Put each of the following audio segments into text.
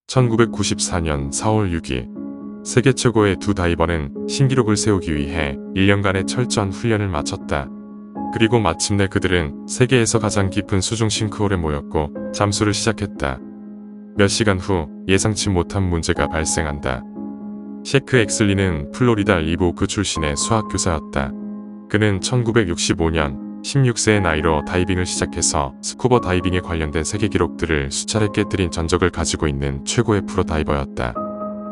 1994년 4월 6일 세계 최고의 두 다이버는 신기록을 세우기 위해 1년간의 철저한 훈련을 마쳤다. 그리고 마침내 그들은 세계에서 가장 깊은 수중 싱크홀에 모였고 잠수를 시작했다. 몇 시간 후 예상치 못한 문제가 발생한다. 셰크 엑슬리는 플로리다 리브오크 출신의 수학교사였다. 그는 1965년 16세의 나이로 다이빙을 시작해서 스쿠버 다이빙에 관련된 세계 기록들을 수차례 깨뜨린 전적을 가지고 있는 최고의 프로 다이버였다.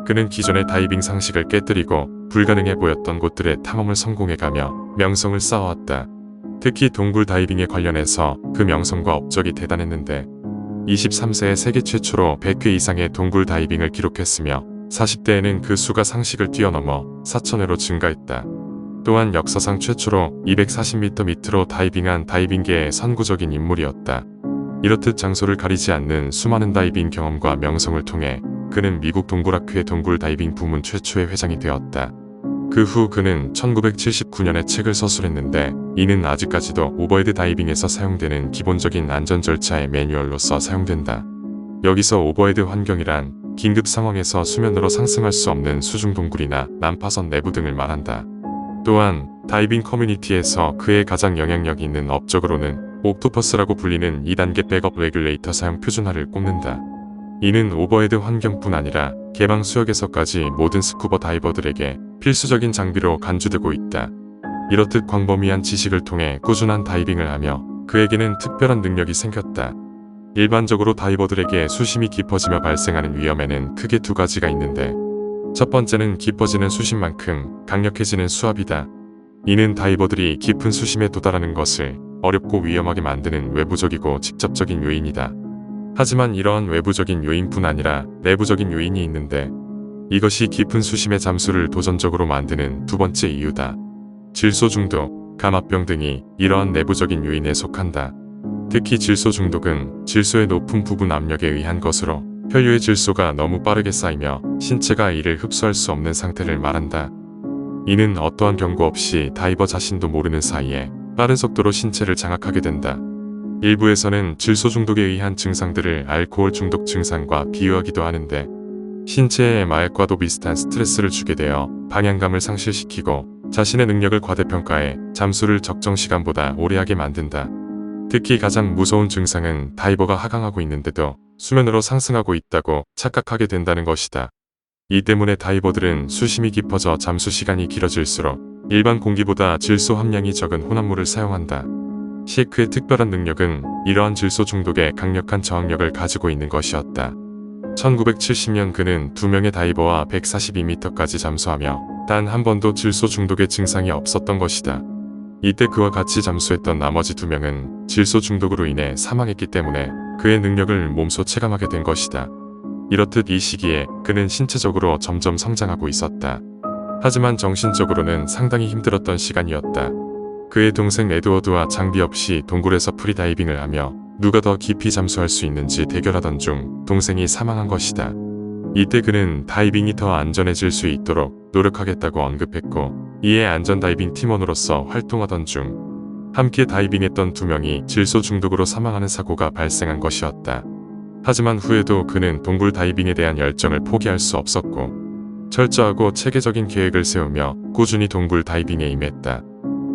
그는 기존의 다이빙 상식을 깨뜨리고 불가능해 보였던 곳들의 탐험을 성공해가며 명성을 쌓아왔다. 특히 동굴 다이빙에 관련해서 그 명성과 업적이 대단했는데 23세에 세계 최초로 100회 이상의 동굴 다이빙을 기록했으며 40대에는 그 수가 상식을 뛰어넘어 4,000회로 증가했다. 또한 역사상 최초로 240m 밑으로 다이빙한 다이빙계의 선구적인 인물이었다. 이렇듯 장소를 가리지 않는 수많은 다이빙 경험과 명성을 통해 그는 미국 동굴학회의 동굴 다이빙 부문 최초의 회장이 되었다. 그 후 그는 1979년에 책을 서술했는데 이는 아직까지도 오버헤드 다이빙에서 사용되는 기본적인 안전 절차의 매뉴얼로서 사용된다. 여기서 오버헤드 환경이란 긴급 상황에서 수면으로 상승할 수 없는 수중 동굴이나 난파선 내부 등을 말한다. 또한 다이빙 커뮤니티에서 그의 가장 영향력 있는 업적으로는 옥토퍼스라고 불리는 2단계 백업 레귤레이터 사용 표준화를 꼽는다. 이는 오버헤드 환경뿐 아니라 개방 수역에서까지 모든 스쿠버 다이버들에게 필수적인 장비로 간주되고 있다. 이렇듯 광범위한 지식을 통해 꾸준한 다이빙을 하며 그에게는 특별한 능력이 생겼다. 일반적으로 다이버들에게 수심이 깊어지며 발생하는 위험에는 크게 두 가지가 있는데 첫 번째는 깊어지는 수심만큼 강력해지는 수압이다. 이는 다이버들이 깊은 수심에 도달하는 것을 어렵고 위험하게 만드는 외부적이고 직접적인 요인이다. 하지만 이러한 외부적인 요인뿐 아니라 내부적인 요인이 있는데 이것이 깊은 수심의 잠수를 도전적으로 만드는 두 번째 이유다. 질소 중독, 감압병 등이 이러한 내부적인 요인에 속한다. 특히 질소 중독은 질소의 높은 부분 압력에 의한 것으로 혈류의 질소가 너무 빠르게 쌓이며 신체가 이를 흡수할 수 없는 상태를 말한다. 이는 어떠한 경고 없이 다이버 자신도 모르는 사이에 빠른 속도로 신체를 장악하게 된다. 일부에서는 질소 중독에 의한 증상들을 알코올 중독 증상과 비유하기도 하는데 신체에 마약과도 비슷한 스트레스를 주게 되어 방향감을 상실시키고 자신의 능력을 과대평가해 잠수를 적정 시간보다 오래 하게 만든다. 특히 가장 무서운 증상은 다이버가 하강하고 있는데도 수면으로 상승하고 있다고 착각하게 된다는 것이다. 이 때문에 다이버들은 수심이 깊어져 잠수 시간이 길어질수록 일반 공기보다 질소 함량이 적은 혼합물을 사용한다. 셰크의 특별한 능력은 이러한 질소 중독에 강력한 저항력을 가지고 있는 것이었다. 1970년 그는 2명의 다이버와 142m까지 잠수하며 단 한 번도 질소 중독의 증상이 없었던 것이다. 이때 그와 같이 잠수했던 나머지 2명은 질소 중독으로 인해 사망했기 때문에 그의 능력을 몸소 체감하게 된 것이다. 이렇듯 이 시기에 그는 신체적으로 점점 성장하고 있었다. 하지만 정신적으로는 상당히 힘들었던 시간이었다. 그의 동생 에드워드와 장비 없이 동굴에서 프리다이빙을 하며 누가 더 깊이 잠수할 수 있는지 대결하던 중 동생이 사망한 것이다. 이때 그는 다이빙이 더 안전해질 수 있도록 노력하겠다고 언급했고 이에 안전다이빙 팀원으로서 활동하던 중 함께 다이빙했던 2명이 질소 중독으로 사망하는 사고가 발생한 것이었다. 하지만 후에도 그는 동굴 다이빙에 대한 열정을 포기할 수 없었고 철저하고 체계적인 계획을 세우며 꾸준히 동굴 다이빙에 임했다.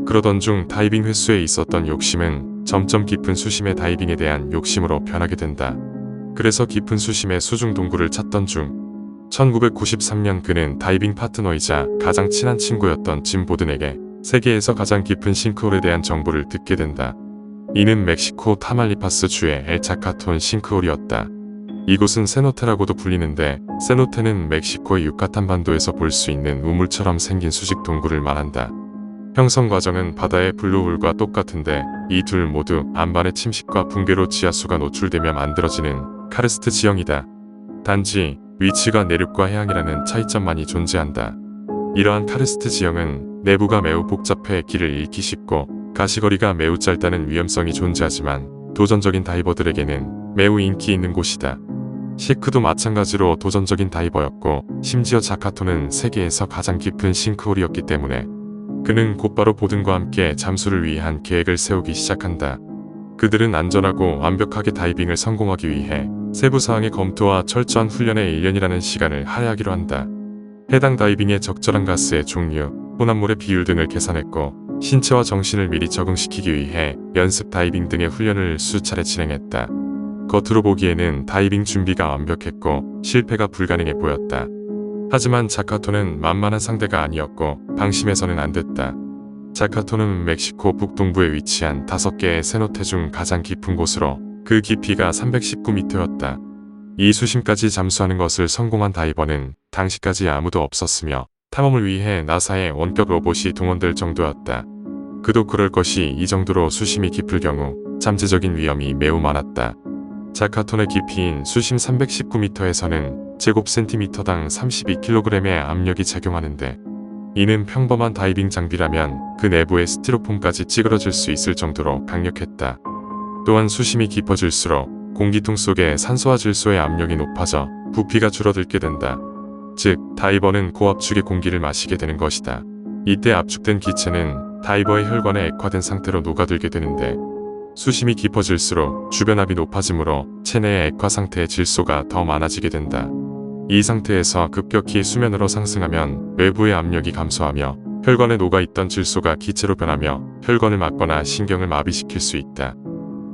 그러던 중 다이빙 횟수에 있었던 욕심은 점점 깊은 수심의 다이빙에 대한 욕심으로 변하게 된다. 그래서 깊은 수심의 수중 동굴을 찾던 중 1993년 그는 다이빙 파트너이자 가장 친한 친구였던 짐 보든에게 세계에서 가장 깊은 싱크홀에 대한 정보를 듣게 된다. 이는 멕시코 타말리파스 주의 엘 차카톤 싱크홀이었다. 이곳은 세노테라고도 불리는데 세노테는 멕시코의 유카탄 반도에서 볼 수 있는 우물처럼 생긴 수직 동굴을 말한다. 형성 과정은 바다의 블루홀과 똑같은데 이 둘 모두 안반의 침식과 붕괴로 지하수가 노출되며 만들어지는 카르스트 지형이다. 단지 위치가 내륙과 해양이라는 차이점만이 존재한다. 이러한 카르스트 지형은 내부가 매우 복잡해 길을 잃기 쉽고 가시거리가 매우 짧다는 위험성이 존재하지만 도전적인 다이버들에게는 매우 인기 있는 곳이다. 셰크도 마찬가지로 도전적인 다이버였고 심지어 자카토는 세계에서 가장 깊은 싱크홀이었기 때문에 그는 곧바로 보든과 함께 잠수를 위한 계획을 세우기 시작한다. 그들은 안전하고 완벽하게 다이빙을 성공하기 위해 세부 사항의 검토와 철저한 훈련에 1년이라는 시간을 할애하기로 한다. 해당 다이빙의 적절한 가스의 종류, 혼합물의 비율 등을 계산했고 신체와 정신을 미리 적응시키기 위해 연습 다이빙 등의 훈련을 수차례 진행했다. 겉으로 보기에는 다이빙 준비가 완벽했고 실패가 불가능해 보였다. 하지만 자카토는 만만한 상대가 아니었고 방심해서는 안 됐다. 자카토는 멕시코 북동부에 위치한 5개의 세노테 중 가장 깊은 곳으로 그 깊이가 319m였다. 이 수심까지 잠수하는 것을 성공한 다이버는 당시까지 아무도 없었으며 탐험을 위해 나사의 원격 로봇이 동원될 정도였다. 그도 그럴 것이 이 정도로 수심이 깊을 경우 잠재적인 위험이 매우 많았다. 자카톤의 깊이인 수심 319m에서는 제곱센티미터당 32kg의 압력이 작용하는데 이는 평범한 다이빙 장비라면 그 내부의 스티로폼까지 찌그러질 수 있을 정도로 강력했다. 또한 수심이 깊어질수록 공기통 속의 산소와 질소의 압력이 높아져 부피가 줄어들게 된다. 즉, 다이버는 고압축의 공기를 마시게 되는 것이다. 이때 압축된 기체는 다이버의 혈관에 액화된 상태로 녹아들게 되는데 수심이 깊어질수록 주변압이 높아지므로 체내의 액화 상태의 질소가 더 많아지게 된다. 이 상태에서 급격히 수면으로 상승하면 외부의 압력이 감소하며 혈관에 녹아있던 질소가 기체로 변하며 혈관을 막거나 신경을 마비시킬 수 있다.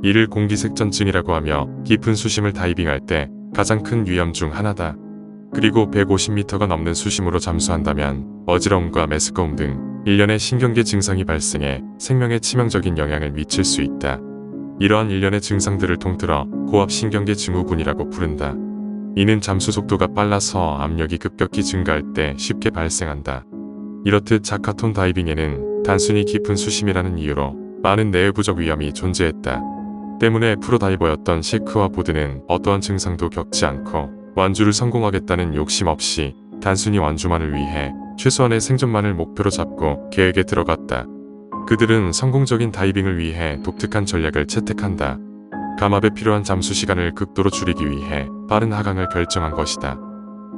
이를 공기색전증이라고 하며 깊은 수심을 다이빙할 때 가장 큰 위험 중 하나다. 그리고 150m가 넘는 수심으로 잠수한다면 어지러움과 메스꺼움 등 일련의 신경계 증상이 발생해 생명에 치명적인 영향을 미칠 수 있다. 이러한 일련의 증상들을 통틀어 고압신경계 증후군이라고 부른다. 이는 잠수 속도가 빨라서 압력이 급격히 증가할 때 쉽게 발생한다. 이렇듯 자카톤 다이빙에는 단순히 깊은 수심이라는 이유로 많은 내외부적 위험이 존재했다. 때문에 프로다이버였던 셰크와 보드는 어떠한 증상도 겪지 않고 완주를 성공하겠다는 욕심 없이 단순히 완주만을 위해 최소한의 생존만을 목표로 잡고 계획에 들어갔다. 그들은 성공적인 다이빙을 위해 독특한 전략을 채택한다. 감압에 필요한 잠수 시간을 극도로 줄이기 위해 빠른 하강을 결정한 것이다.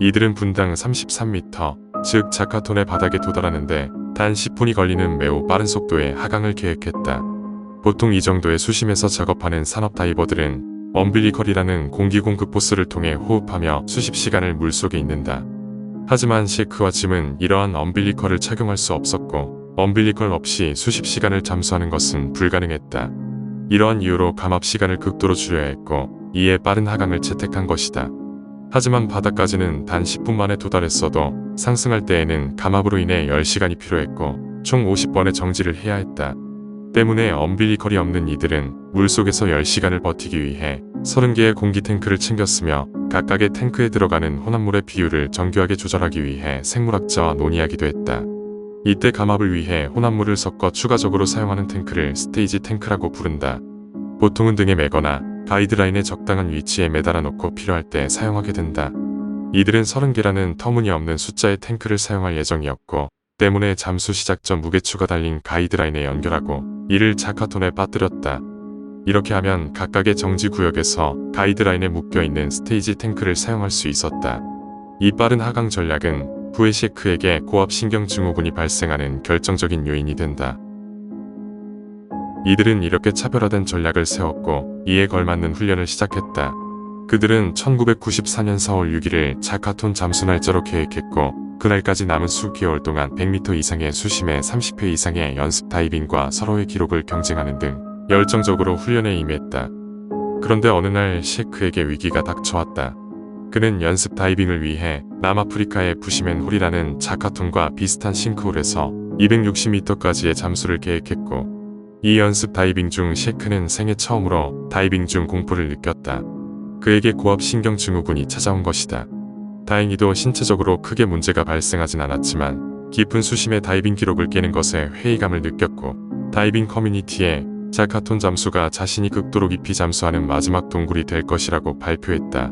이들은 분당 33m, 즉 자카톤의 바닥에 도달하는데 단 10분이 걸리는 매우 빠른 속도의 하강을 계획했다. 보통 이 정도의 수심에서 작업하는 산업 다이버들은 엄빌리컬이라는 공기 공급 호스를 통해 호흡하며 수십 시간을 물속에 있는다. 하지만 셰크와 짐은 이러한 엄빌리컬을 착용할 수 없었고 엄빌리컬 없이 수십 시간을 잠수하는 것은 불가능했다. 이러한 이유로 감압 시간을 극도로 줄여야 했고 이에 빠른 하강을 채택한 것이다. 하지만 바닥까지는 단 10분 만에 도달했어도 상승할 때에는 감압으로 인해 10시간이 필요했고 총 50번의 정지를 해야 했다. 때문에 엄빌리컬이 없는 이들은 물속에서 10시간을 버티기 위해 30개의 공기 탱크를 챙겼으며 각각의 탱크에 들어가는 혼합물의 비율을 정교하게 조절하기 위해 생물학자와 논의하기도 했다. 이때 감압을 위해 혼합물을 섞어 추가적으로 사용하는 탱크를 스테이지 탱크라고 부른다. 보통은 등에 매거나 가이드라인의 적당한 위치에 매달아 놓고 필요할 때 사용하게 된다. 이들은 30개라는 터무니없는 숫자의 탱크를 사용할 예정이었고 때문에 잠수 시작 전 무게추가 달린 가이드라인에 연결하고 이를 자카톤에 빠뜨렸다. 이렇게 하면 각각의 정지 구역에서 가이드라인에 묶여있는 스테이지 탱크를 사용할 수 있었다. 이 빠른 하강 전략은 후에 셰크에게 고압신경 증후군이 발생하는 결정적인 요인이 된다. 이들은 이렇게 차별화된 전략을 세웠고 이에 걸맞는 훈련을 시작했다. 그들은 1994년 4월 6일을 자카톤 잠수 날짜로 계획했고 그날까지 남은 수개월 동안 100m 이상의 수심에 30회 이상의 연습 다이빙과 서로의 기록을 경쟁하는 등 열정적으로 훈련에 임했다. 그런데 어느 날 셰크에게 위기가 닥쳐왔다. 그는 연습 다이빙을 위해 남아프리카의 부시맨 홀이라는 자카톤과 비슷한 싱크홀에서 260m까지의 잠수를 계획했고 이 연습 다이빙 중 셰크는 생애 처음으로 다이빙 중 공포를 느꼈다. 그에게 고압신경 증후군이 찾아온 것이다. 다행히도 신체적으로 크게 문제가 발생하진 않았지만 깊은 수심의 다이빙 기록을 깨는 것에 회의감을 느꼈고 다이빙 커뮤니티에 자카톤 잠수가 자신이 극도로 깊이 잠수하는 마지막 동굴이 될 것이라고 발표했다.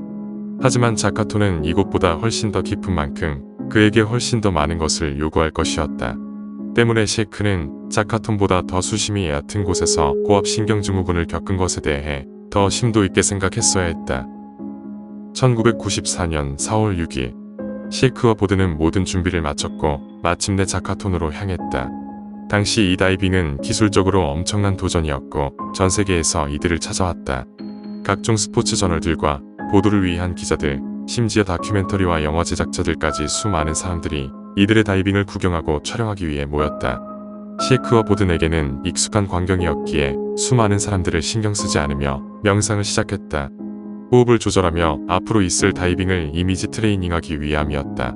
하지만 자카톤은 이곳보다 훨씬 더 깊은 만큼 그에게 훨씬 더 많은 것을 요구할 것이었다. 때문에 셰크는 자카톤보다 더 수심이 얕은 곳에서 고압신경 증후군을 겪은 것에 대해 더 심도 있게 생각했어야 했다. 1994년 4월 6일 셰크와 보드는 모든 준비를 마쳤고 마침내 자카톤으로 향했다. 당시 이 다이빙은 기술적으로 엄청난 도전이었고 전 세계에서 이들을 찾아왔다. 각종 스포츠 저널들과 보도를 위한 기자들, 심지어 다큐멘터리와 영화 제작자들까지 수많은 사람들이 이들의 다이빙을 구경하고 촬영하기 위해 모였다. 셰크와 보든에게는 익숙한 광경이었기에 수많은 사람들을 신경 쓰지 않으며 명상을 시작했다. 호흡을 조절하며 앞으로 있을 다이빙을 이미지 트레이닝하기 위함이었다.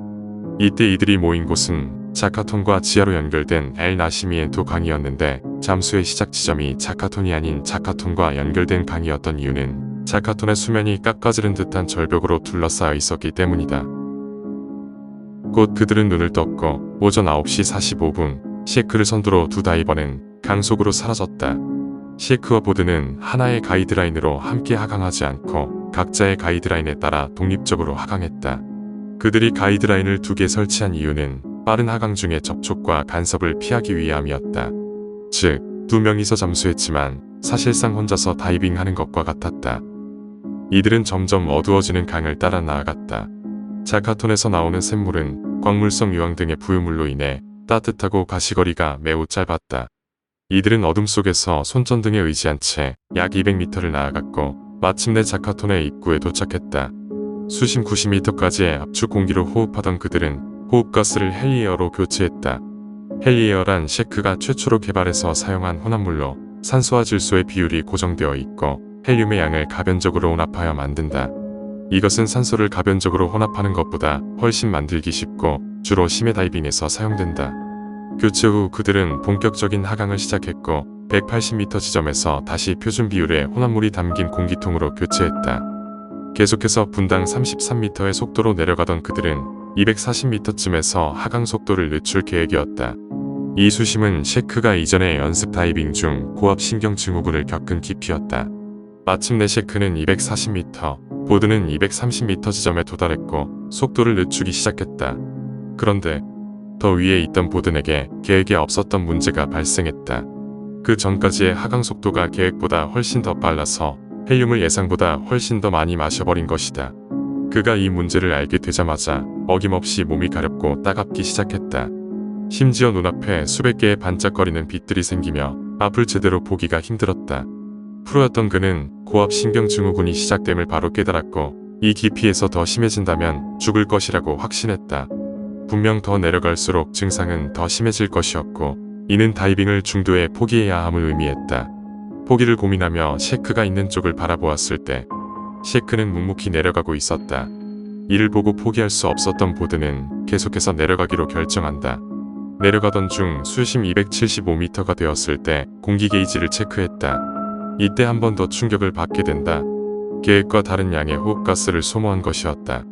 이때 이들이 모인 곳은 자카톤과 지하로 연결된 엘 나시미엔 두 강이었는데 잠수의 시작 지점이 자카톤이 아닌 자카톤과 연결된 강이었던 이유는 자카톤의 수면이 깎아지른 듯한 절벽으로 둘러싸여 있었기 때문이다. 곧 그들은 눈을 떴고 오전 9시 45분 셰크를 선두로 두 다이버는 강 속으로 사라졌다. 셰크와 보드는 하나의 가이드라인으로 함께 하강하지 않고 각자의 가이드라인에 따라 독립적으로 하강했다. 그들이 가이드라인을 2개 설치한 이유는 빠른 하강 중의 접촉과 간섭을 피하기 위함이었다. 즉, 2명이서 잠수했지만 사실상 혼자서 다이빙하는 것과 같았다. 이들은 점점 어두워지는 강을 따라 나아갔다. 자카톤에서 나오는 샘물은 광물성 유황 등의 부유물로 인해 따뜻하고 가시거리가 매우 짧았다. 이들은 어둠 속에서 손전등에 의지한 채 약 200m를 나아갔고 마침내 자카톤의 입구에 도착했다. 수심 90m까지의 압축 공기로 호흡하던 그들은 호흡가스를 헬리에어로 교체했다. 헬리에어란 셰크가 최초로 개발해서 사용한 혼합물로 산소와 질소의 비율이 고정되어 있고 헬륨의 양을 가변적으로 혼합하여 만든다. 이것은 산소를 가변적으로 혼합하는 것보다 훨씬 만들기 쉽고 주로 심해 다이빙에서 사용된다. 교체 후 그들은 본격적인 하강을 시작했고 180m 지점에서 다시 표준 비율의 혼합물이 담긴 공기통으로 교체했다. 계속해서 분당 33m의 속도로 내려가던 그들은 240m쯤에서 하강 속도를 늦출 계획이었다. 이 수심은 셰크가 이전에 연습 다이빙 중 고압 신경 증후군을 겪은 깊이였다. 마침내 셰크는 240m, 보드는 230m 지점에 도달했고 속도를 늦추기 시작했다. 그런데 더 위에 있던 보든에게 계획에 없었던 문제가 발생했다. 그 전까지의 하강 속도가 계획보다 훨씬 더 빨라서 헬륨을 예상보다 훨씬 더 많이 마셔버린 것이다. 그가 이 문제를 알게 되자마자 어김없이 몸이 가렵고 따갑기 시작했다. 심지어 눈앞에 수백 개의 반짝거리는 빛들이 생기며 앞을 제대로 보기가 힘들었다. 프로였던 그는 고압 신경 증후군이 시작됨을 바로 깨달았고 이 깊이에서 더 심해진다면 죽을 것이라고 확신했다. 분명 더 내려갈수록 증상은 더 심해질 것이었고 이는 다이빙을 중도에 포기해야 함을 의미했다. 포기를 고민하며 셰크가 있는 쪽을 바라보았을 때 셰크는 묵묵히 내려가고 있었다. 이를 보고 포기할 수 없었던 보드는 계속해서 내려가기로 결정한다. 내려가던 중 수심 275m가 되었을 때 공기 게이지를 체크했다. 이때 한 번 더 충격을 받게 된다. 계획과 다른 양의 호흡가스를 소모한 것이었다.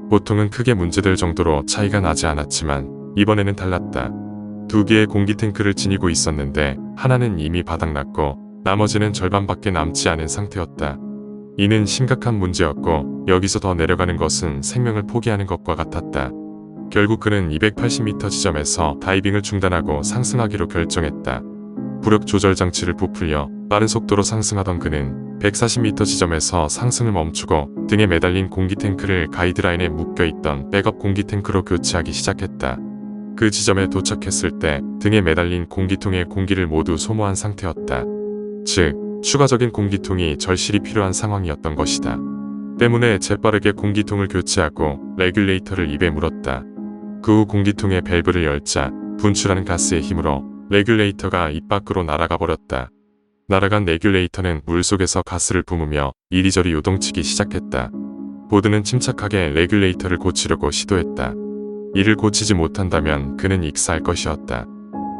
보통은 크게 문제될 정도로 차이가 나지 않았지만 이번에는 달랐다. 2개의 공기 탱크를 지니고 있었는데 하나는 이미 바닥났고 나머지는 절반밖에 남지 않은 상태였다. 이는 심각한 문제였고 여기서 더 내려가는 것은 생명을 포기하는 것과 같았다. 결국 그는 280m 지점에서 다이빙을 중단하고 상승하기로 결정했다. 부력 조절 장치를 부풀려 빠른 속도로 상승하던 그는 140m 지점에서 상승을 멈추고 등에 매달린 공기 탱크를 가이드라인에 묶여있던 백업 공기 탱크로 교체하기 시작했다. 그 지점에 도착했을 때 등에 매달린 공기통의 공기를 모두 소모한 상태였다. 즉, 추가적인 공기통이 절실히 필요한 상황이었던 것이다. 때문에 재빠르게 공기통을 교체하고 레귤레이터를 입에 물었다. 그 후 공기통의 밸브를 열자 분출하는 가스의 힘으로 레귤레이터가 입 밖으로 날아가 버렸다. 날아간 레귤레이터는 물속에서 가스를 뿜으며 이리저리 요동치기 시작했다. 보드는 침착하게 레귤레이터를 고치려고 시도했다. 이를 고치지 못한다면 그는 익사할 것이었다.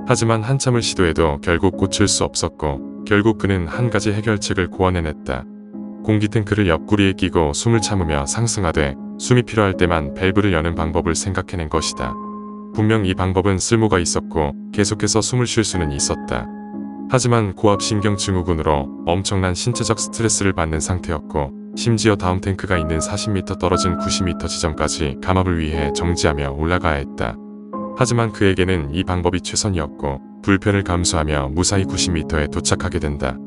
하지만 한참을 시도해도 결국 고칠 수 없었고 결국 그는 한 가지 해결책을 고안해냈다. 공기 탱크를 옆구리에 끼고 숨을 참으며 상승하되 숨이 필요할 때만 밸브를 여는 방법을 생각해낸 것이다. 분명 이 방법은 쓸모가 있었고 계속해서 숨을 쉴 수는 있었다. 하지만 고압 신경 증후군으로 엄청난 신체적 스트레스를 받는 상태였고 심지어 다음 탱크가 있는 40m 떨어진 90m 지점까지 감압을 위해 정지하며 올라가야 했다. 하지만 그에게는 이 방법이 최선이었고 불편을 감수하며 무사히 90m에 도착하게 된다.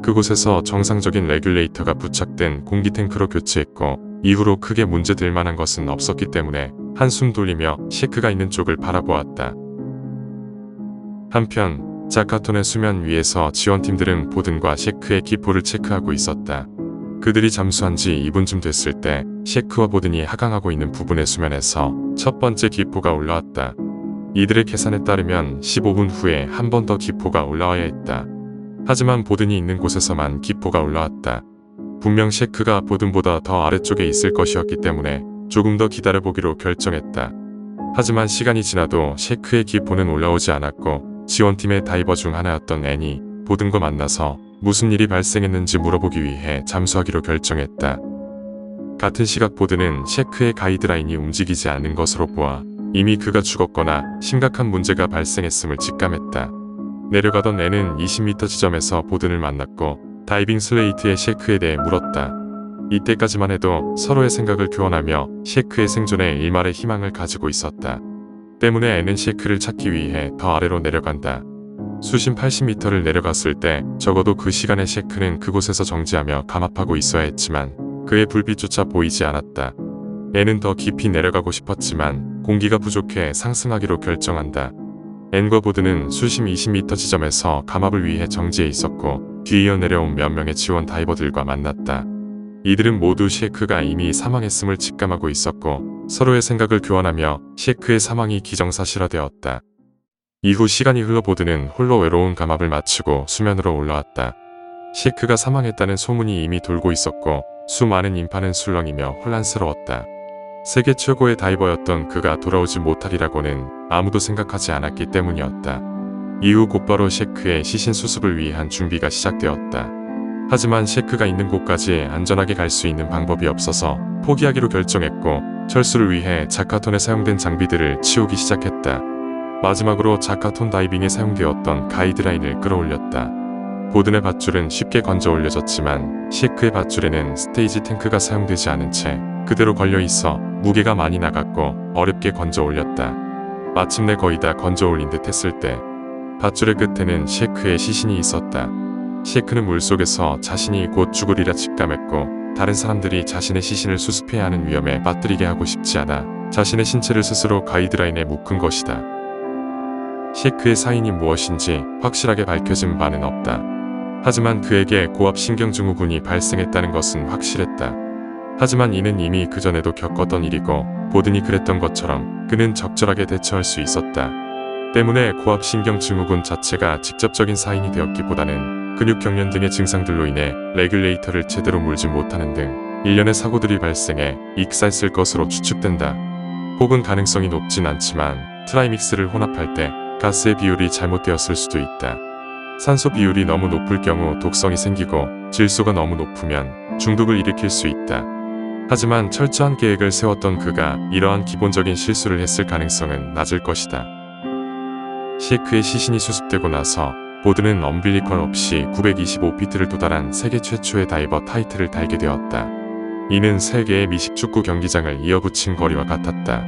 그곳에서 정상적인 레귤레이터가 부착된 공기 탱크로 교체했고 이후로 크게 문제될 만한 것은 없었기 때문에 한숨 돌리며 셰크가 있는 쪽을 바라보았다. 한편 자카톤의 수면 위에서 지원팀들은 보든과 셰크의 기포를 체크하고 있었다. 그들이 잠수한 지 2분쯤 됐을 때 셰크와 보든이 하강하고 있는 부분의 수면에서 첫 번째 기포가 올라왔다. 이들의 계산에 따르면 15분 후에 한 번 더 기포가 올라와야 했다. 하지만 보든이 있는 곳에서만 기포가 올라왔다. 분명 셰크가 보든보다 더 아래쪽에 있을 것이었기 때문에 조금 더 기다려보기로 결정했다. 하지만 시간이 지나도 셰크의 기포는 올라오지 않았고 지원팀의 다이버 중 하나였던 앤이 보든과 만나서 무슨 일이 발생했는지 물어보기 위해 잠수하기로 결정했다. 같은 시각 보든은 셰크의 가이드라인이 움직이지 않는 것으로 보아 이미 그가 죽었거나 심각한 문제가 발생했음을 직감했다. 내려가던 앤은 20m 지점에서 보든을 만났고 다이빙 슬레이트의 셰크에 대해 물었다. 이때까지만 해도 서로의 생각을 교환하며 셰크의 생존에 일말의 희망을 가지고 있었다. 때문에 앤은 셰크를 찾기 위해 더 아래로 내려간다. 수심 80m를 내려갔을 때 적어도 그 시간에 셰크는 그곳에서 정지하며 감압하고 있어야 했지만 그의 불빛조차 보이지 않았다. 앤은 더 깊이 내려가고 싶었지만 공기가 부족해 상승하기로 결정한다. 앤과 보드는 수심 20m 지점에서 감압을 위해 정지해 있었고 뒤이어 내려온 몇 명의 지원 다이버들과 만났다. 이들은 모두 셰크가 이미 사망했음을 직감하고 있었고 서로의 생각을 교환하며 셰크의 사망이 기정사실화되었다. 이후 시간이 흘러 보드는 홀로 외로운 감압을 마치고 수면으로 올라왔다. 셰크가 사망했다는 소문이 이미 돌고 있었고 수많은 인파는 술렁이며 혼란스러웠다. 세계 최고의 다이버였던 그가 돌아오지 못하리라고는 아무도 생각하지 않았기 때문이었다. 이후 곧바로 셰크의 시신 수습을 위한 준비가 시작되었다. 하지만 셰크가 있는 곳까지 안전하게 갈 수 있는 방법이 없어서 포기하기로 결정했고 철수를 위해 자카톤에 사용된 장비들을 치우기 시작했다. 마지막으로 자카톤 다이빙에 사용되었던 가이드라인을 끌어올렸다. 보든의 밧줄은 쉽게 건져 올려졌지만 셰크의 밧줄에는 스테이지 탱크가 사용되지 않은 채 그대로 걸려있어 무게가 많이 나갔고 어렵게 건져 올렸다. 마침내 거의 다 건져 올린 듯 했을 때 밧줄의 끝에는 셰크의 시신이 있었다. 셰크는 물속에서 자신이 곧 죽으리라 직감했고 다른 사람들이 자신의 시신을 수습해야 하는 위험에 빠뜨리게 하고 싶지 않아 자신의 신체를 스스로 가이드라인에 묶은 것이다. 셰크의 사인이 무엇인지 확실하게 밝혀진 바는 없다. 하지만 그에게 고압신경증후군이 발생했다는 것은 확실했다. 하지만 이는 이미 그전에도 겪었던 일이고 보든이 그랬던 것처럼 그는 적절하게 대처할 수 있었다. 때문에 고압신경증후군 자체가 직접적인 사인이 되었기보다는 근육경련 등의 증상들로 인해 레귤레이터를 제대로 물지 못하는 등 일련의 사고들이 발생해 익사했을 것으로 추측된다. 혹은 가능성이 높진 않지만 트라이믹스를 혼합할 때 가스의 비율이 잘못되었을 수도 있다. 산소 비율이 너무 높을 경우 독성이 생기고 질소가 너무 높으면 중독을 일으킬 수 있다. 하지만 철저한 계획을 세웠던 그가 이러한 기본적인 실수를 했을 가능성은 낮을 것이다. 셰크의 시신이 수습되고 나서 보드는 엄빌리컬 없이 925피트를 도달한 세계 최초의 다이버 타이틀을 달게 되었다. 이는 세계의 미식축구 경기장을 이어붙인 거리와 같았다.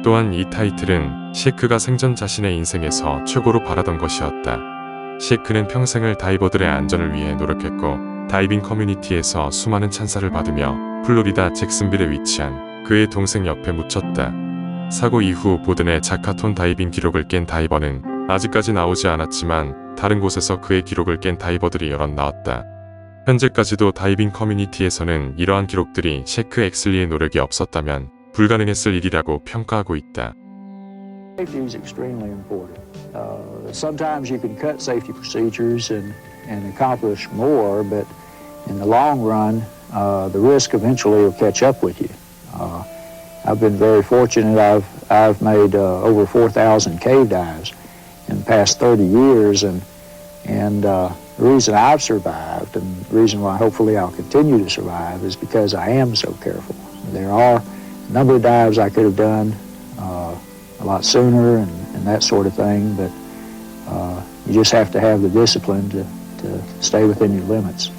또한 이 타이틀은 셰크가 생전 자신의 인생에서 최고로 바라던 것이었다. 셰크는 평생을 다이버들의 안전을 위해 노력했고 다이빙 커뮤니티에서 수많은 찬사를 받으며 플로리다 잭슨빌에 위치한 그의 동생 옆에 묻혔다. 사고 이후 보든의 자카톤 다이빙 기록을 깬 다이버는 아직까지 나오지 않았지만 다른 곳에서 그의 기록을 깬 다이버들이 여럿 나왔다. 현재까지도 다이빙 커뮤니티에서는 이러한 기록들이 셰크 엑슬리의 노력이 없었다면 불가능했을 일이라고 평가하고 있다. Safety is extremely important. Sometimes you can cut safety procedures and accomplish more, but in the long run, the risk eventually will catch up with you. I've been very fortunate. I've made over 4,000 cave dives in the past 30 years, and the reason I've survived and the reason why hopefully I'll continue to survive is because I am so careful. There are a number of dives I could have done a lot sooner and that sort of thing, but you just have to have the discipline to stay within your limits.